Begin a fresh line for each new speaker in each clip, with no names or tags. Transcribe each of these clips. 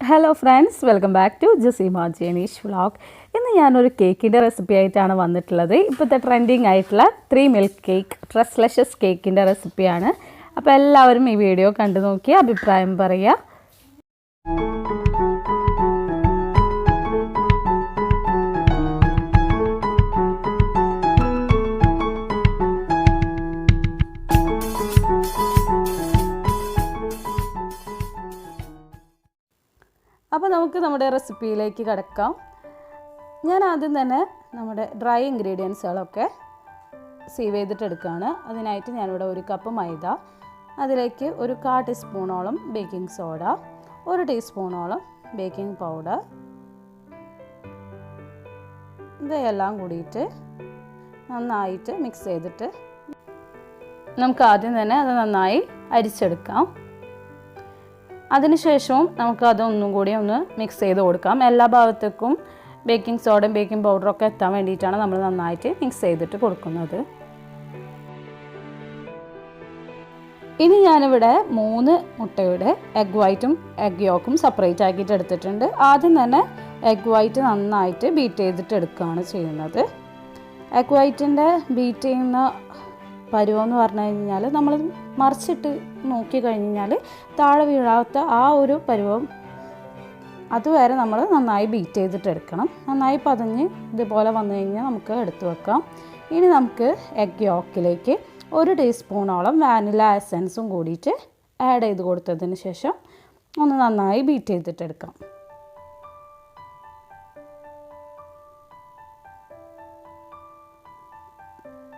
Hello friends, welcome back to Jaseema Jeneesh vlog. ഇന്ന് ഞാനൊരു കേക്കിൻ്റെ റെസിപ്പി ആയിട്ടാണ് വന്നിട്ടുള്ളത്. ഇപ്പോഴത്തെ ട്രെൻഡിങ് ആയിട്ടുള്ള 3 മിൽക്ക് കേക്ക്, ട്രസ്ലെഷസ് കേക്കിൻ്റെ റെസിപ്പിയാണ്. അപ്പോൾ എല്ലാവരും ഈ വീഡിയോ കണ്ടു നോക്കി അഭിപ്രായം പറയുക. അപ്പോൾ നമുക്ക് നമ്മുടെ റെസിപ്പിയിലേക്ക് കിടക്കാം. ഞാൻ ആദ്യം തന്നെ നമ്മുടെ ഡ്രൈ ഇൻഗ്രീഡിയൻസുകളൊക്കെ സീവ് ചെയ്തിട്ടെടുക്കുകയാണ്. അതിനായിട്ട് ഞാനിവിടെ 1 കപ്പ് മൈദ, അതിലേക്ക് 1/4 ടീസ്പൂണോളം ബേക്കിംഗ് സോഡ, 1 ടീസ്പൂണോളം ബേക്കിംഗ് പൗഡർ, ഇതെല്ലാം കൂടിയിട്ട് നന്നായിട്ട് മിക്സ് ചെയ്തിട്ട് നമുക്ക് ആദ്യം തന്നെ അത് നന്നായി അരിച്ചെടുക്കാം. അതിനുശേഷവും നമുക്ക് അതൊന്നും കൂടി ഒന്ന് മിക്സ് ചെയ്ത് കൊടുക്കാം. എല്ലാ ഭാഗത്തേക്കും ബേക്കിംഗ് സോഡയും ബേക്കിംഗ് പൗഡറും ഒക്കെ എത്താൻ വേണ്ടിയിട്ടാണ് നമ്മൾ നന്നായിട്ട് മിക്സ് ചെയ്തിട്ട് കൊടുക്കുന്നത്. ഇനി ഞാനിവിടെ 3 മുട്ടയുടെ എഗ് വൈറ്റും എഗ് യോക്കും സെപ്പറേറ്റ് ആക്കിയിട്ട് എടുത്തിട്ടുണ്ട്. ആദ്യം തന്നെ എഗ് വൈറ്റ് നന്നായിട്ട് ബീറ്റ് ചെയ്തിട്ട് എടുക്കുകയാണ് ചെയ്യുന്നത്. എഗ് വൈറ്റിൻ്റെ ബീറ്റ് ചെയ്യുന്ന പരുവമെന്ന് പറഞ്ഞു കഴിഞ്ഞാൽ നമ്മൾ മറിച്ചിട്ട് നോക്കി കഴിഞ്ഞാൽ താഴെ വീഴാത്ത ആ ഒരു പരുവം അതുവരെ നമ്മൾ നന്നായി ബീറ്റ് ചെയ്തിട്ട് എടുക്കണം. നന്നായി പതഞ്ഞ് ഇതുപോലെ വന്നു കഴിഞ്ഞാൽ നമുക്ക് എടുത്തു വെക്കാം. ഇനി നമുക്ക് എഗ് യോക്കിലേക്ക് 1 ടീസ്പൂണോളം വാനില എസൻസും കൂടിയിട്ട് ആഡ് ചെയ്ത് കൊടുത്തതിന് ശേഷം ഒന്ന് നന്നായി ബീറ്റ് ചെയ്തിട്ടെടുക്കാം.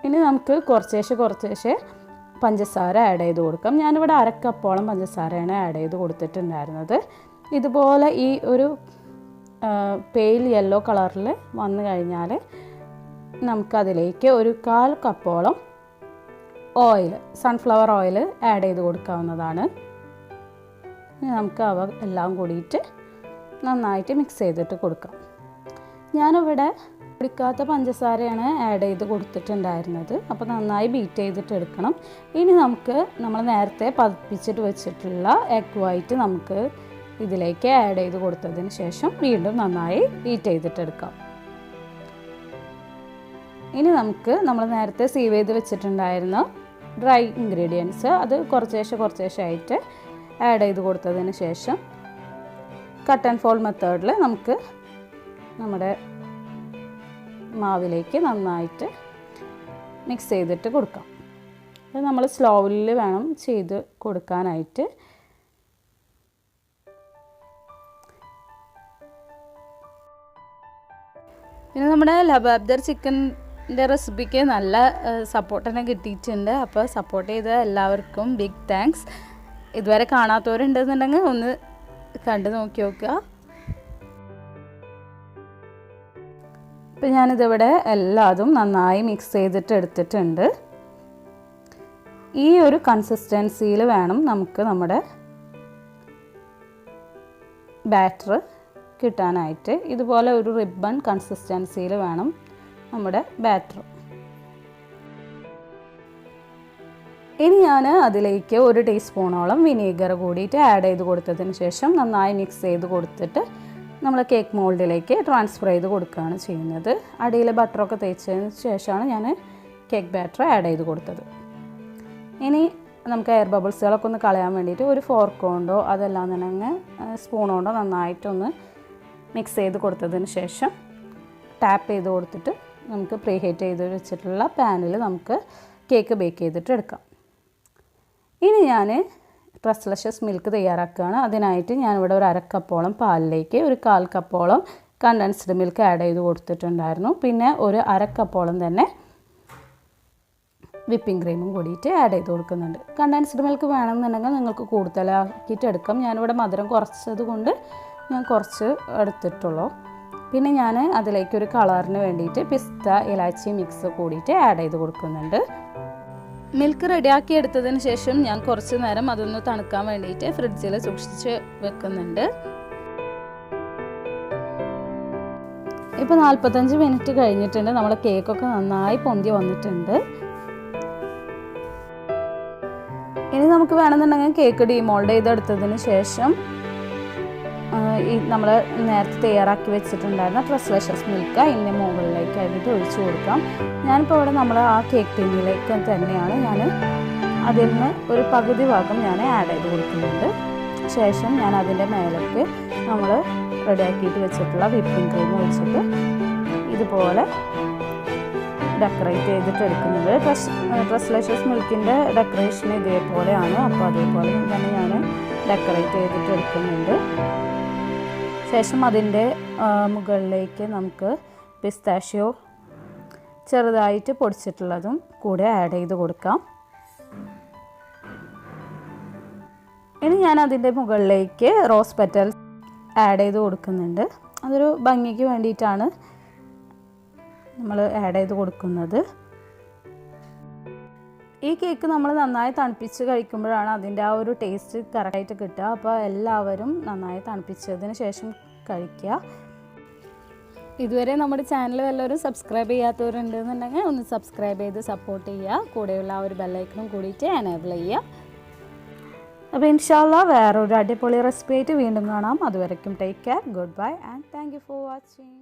ഇനി നമുക്ക് കുറച്ചേശ്ശെ പഞ്ചസാര ആഡ് ചെയ്ത് കൊടുക്കാം. ഞാനിവിടെ 1/2 കപ്പോളം പഞ്ചസാരയാണ് ആഡ് ചെയ്ത് കൊടുത്തിട്ടുണ്ടായിരുന്നത്. ഇതുപോലെ ഈ ഒരു പെയിൽ യെല്ലോ കളറിൽ വന്നു കഴിഞ്ഞാൽ നമുക്കതിലേക്ക് 1/4 കപ്പോളം ഓയിൽ, സൺഫ്ലവർ ഓയിൽ ആഡ് ചെയ്ത് കൊടുക്കാവുന്നതാണ്. നമുക്ക് അവ എല്ലാം കൂടിയിട്ട് നന്നായിട്ട് മിക്സ് ചെയ്തിട്ട് കൊടുക്കാം. ഞാനിവിടെ പിടിക്കാത്ത പഞ്ചസാരയാണ് ആഡ് ചെയ്ത് കൊടുത്തിട്ടുണ്ടായിരുന്നത്. അപ്പോൾ നന്നായി ബീറ്റ് ചെയ്തിട്ട് എടുക്കണം. ഇനി നമുക്ക് നമ്മൾ നേരത്തെ പതിപ്പിച്ചിട്ട് വെച്ചിട്ടുള്ള എഗ് വൈറ്റ് നമുക്ക് ഇതിലേക്ക് ആഡ് ചെയ്ത് കൊടുത്തതിന് ശേഷം വീണ്ടും നന്നായി ബീറ്റ് ചെയ്തിട്ടെടുക്കാം. ഇനി നമുക്ക് നമ്മൾ നേരത്തെ സീവ് ചെയ്ത് വെച്ചിട്ടുണ്ടായിരുന്ന ഡ്രൈ ഇൻഗ്രീഡിയൻസ് അത് കുറച്ചേശ്ശെ ആയിട്ട് ആഡ് ചെയ്ത് കൊടുത്തതിന് ശേഷം കട്ട് ആൻഡ് ഫോൾഡ് മെത്തേഡിൽ നമുക്ക് നമ്മുടെ മാവിലേക്ക് നന്നായിട്ട് മിക്സ് ചെയ്തിട്ട് കൊടുക്കാം. അത് നമ്മൾ സ്ലോവിൽ വേണം ചെയ്ത് കൊടുക്കാനായിട്ട്. പിന്നെ നമ്മുടെ ലബാബ്ദർ ചിക്കൻ്റെ റെസിപ്പിക്ക് നല്ല സപ്പോർട്ട് തന്നെ കിട്ടിയിട്ടുണ്ട്. അപ്പോൾ സപ്പോർട്ട് ചെയ്ത എല്ലാവർക്കും ബിഗ് താങ്ക്സ്. ഇതുവരെ കാണാത്തവരുണ്ടെന്നുണ്ടെങ്കിൽ ഒന്ന് കണ്ടു നോക്കി നോക്കുക. ഇപ്പം ഞാനിതിവിടെ എല്ലാതും നന്നായി മിക്സ് ചെയ്തിട്ട് എടുത്തിട്ടുണ്ട്. ഈ ഒരു കൺസിസ്റ്റൻസിയിൽ വേണം നമുക്ക് നമ്മുടെ ബാറ്റർ കിട്ടാനായിട്ട്. ഇതുപോലെ ഒരു റിബൺ കൺസിസ്റ്റൻസിയിൽ വേണം നമ്മുടെ ബാറ്റർ. ഇനി ഞാൻ അതിലേക്ക് 1 ടീസ്പൂണോളം വിനീഗർ കൂടിയിട്ട് ആഡ് ചെയ്ത് കൊടുത്തതിന് ശേഷം നന്നായി മിക്സ് ചെയ്ത് കൊടുത്തിട്ട് നമ്മൾ കേക്ക് മോൾഡിലേക്ക് ട്രാൻസ്ഫർ ചെയ്ത് കൊടുക്കുകയാണ് ചെയ്യുന്നത്. അടിയിൽ ബട്ടറൊക്കെ തേച്ചതിന് ശേഷമാണ് ഞാൻ കേക്ക് ബാറ്റർ ആഡ് ചെയ്ത് കൊടുത്തത്. ഇനി നമുക്ക് എയർ ബബിൾസുകളൊക്കെ ഒന്ന് കളയാൻ വേണ്ടിയിട്ട് ഒരു ഫോർക്ക് കൊണ്ടോ അതെല്ലാം തന്നെ സ്പൂൺ കൊണ്ടോ നന്നായിട്ടൊന്ന് മിക്സ് ചെയ്ത് കൊടുത്തതിന് ശേഷം ടാപ്പ് ചെയ്ത് കൊടുത്തിട്ട് നമുക്ക് പ്രീ ഹീറ്റ് ചെയ്ത് വെച്ചിട്ടുള്ള പാനിൽ നമുക്ക് കേക്ക് ബേക്ക് ചെയ്തിട്ട് എടുക്കാം. ഇനി ഞാൻ ട്രസ്ലെഷസ് മിൽക്ക് തയ്യാറാക്കുകയാണ്. അതിനായിട്ട് ഞാനിവിടെ 1/2 കപ്പോളം പാലിലേക്ക് 1/4 കപ്പോളം കണ്ടൻസ്ഡ് മിൽക്ക് ആഡ് ചെയ്ത് കൊടുത്തിട്ടുണ്ടായിരുന്നു. പിന്നെ 1/2 കപ്പോളം തന്നെ വിപ്പിംഗ് ക്രീമും കൂടിയിട്ട് ആഡ് ചെയ്ത് കൊടുക്കുന്നുണ്ട്. കണ്ടൻസ്ഡ് മിൽക്ക് വേണമെന്നുണ്ടെങ്കിൽ നിങ്ങൾക്ക് കൂടുതലാക്കിയിട്ട് എടുക്കാം. ഞാനിവിടെ മധുരം കുറച്ചത് കൊണ്ട് ഞാൻ കുറച്ച് എടുത്തിട്ടുള്ളൂ. പിന്നെ ഞാൻ അതിലേക്ക് ഒരു കളറിന് വേണ്ടിയിട്ട് പിസ്ത ഇലാച്ചി മിക്സ് കൂടിയിട്ട് ആഡ് ചെയ്ത് കൊടുക്കുന്നുണ്ട്. മിൽക്ക് റെഡിയാക്കി എടുത്തതിന് ശേഷം ഞാൻ കുറച്ച് നേരം അതൊന്ന് തണുക്കാൻ വേണ്ടിയിട്ട് ഫ്രിഡ്ജിൽ സൂക്ഷിച്ച് വെക്കുന്നുണ്ട്. ഇപ്പോൾ 45 മിനിറ്റ് കഴിഞ്ഞിട്ടുണ്ട്. നമ്മളെ കേക്കൊക്കെ നന്നായി പൊന്തി വന്നിട്ടുണ്ട്. ഇനി നമുക്ക് വേണമെന്നുണ്ടെങ്കിൽ കേക്ക് ഡീമോൾഡ് ചെയ്തെടുത്തതിന് ശേഷം ഈ നമ്മൾ നേരത്തെ തയ്യാറാക്കി വെച്ചിട്ടുണ്ടായിരുന്ന ട്രസ്ലെഷസ് മിൽക്ക് അതിൻ്റെ മുകളിലേക്കായിട്ട് ഒഴിച്ച് കൊടുക്കാം. ഞാനിപ്പോൾ ഇവിടെ നമ്മൾ ആ കേക്ക് ടിന്നിലേക്ക് തന്നെയാണ് ഞാൻ അതിൽ നിന്ന് ഒരു പകുതി ഭാഗം ഞാൻ ആഡ് ചെയ്ത് കൊടുക്കുന്നുണ്ട്. ശേഷം ഞാൻ അതിൻ്റെ മേലേക്ക് നമ്മൾ റെഡിയാക്കിയിട്ട് വെച്ചിട്ടുള്ള വിപ്പിംഗ് ക്രീം ഒഴിച്ചിട്ട് ഇതുപോലെ ഡെക്കറേറ്റ് ചെയ്തിട്ട് എടുക്കുന്നത്. ട്രസ്ലെഷസ് മിൽക്കിൻ്റെ ഡെക്കറേഷൻ ഇതേപോലെയാണ്. അപ്പോൾ അതേപോലെ തന്നെ ഞാൻ ഡെക്കറേറ്റ് ചെയ്തിട്ട് എടുക്കുന്നുണ്ട്. ശേഷം അതിൻ്റെ മുകളിലേക്ക് നമുക്ക് പിസ്താഷ്യോ ചെറുതായിട്ട് പൊടിച്ചിട്ടുള്ളതും കൂടെ ആഡ് ചെയ്ത് കൊടുക്കാം. ഇനി ഞാൻ അതിൻ്റെ മുകളിലേക്ക് റോസ് പെറ്റൽസ് ആഡ് ചെയ്ത് കൊടുക്കുന്നുണ്ട്. അതൊരു ഭംഗിക്ക് വേണ്ടിയിട്ടാണ് നമ്മൾ ആഡ് ചെയ്ത് കൊടുക്കുന്നത്. ഈ കേക്ക് നമ്മൾ നന്നായി തണുപ്പിച്ച് കഴിക്കുമ്പോഴാണ് അതിൻ്റെ ആ ഒരു ടേസ്റ്റ് കറക്റ്റായിട്ട് കിട്ടുക. അപ്പോൾ എല്ലാവരും നന്നായി തണുപ്പിച്ചതിന് ശേഷം കഴിക്കുക. ഇതുവരെ നമ്മുടെ ചാനൽ എല്ലാവരും സബ്സ്ക്രൈബ് ചെയ്യാത്തവരുണ്ടെന്നുണ്ടെങ്കിൽ ഒന്ന് സബ്സ്ക്രൈബ് ചെയ്ത് സപ്പോർട്ട് ചെയ്യുക. കൂടെയുള്ള ആ ഒരു ബെല്ലൈക്കണും കൂടിയിട്ട് എനേബിൾ ചെയ്യുക. അപ്പോൾ ഇൻഷാ അല്ലാഹ് വേറൊരു അടിപൊളി റെസിപ്പി ആയിട്ട് വീണ്ടും കാണാം. അതുവരയ്ക്കും take care, good bye and thank you for watching.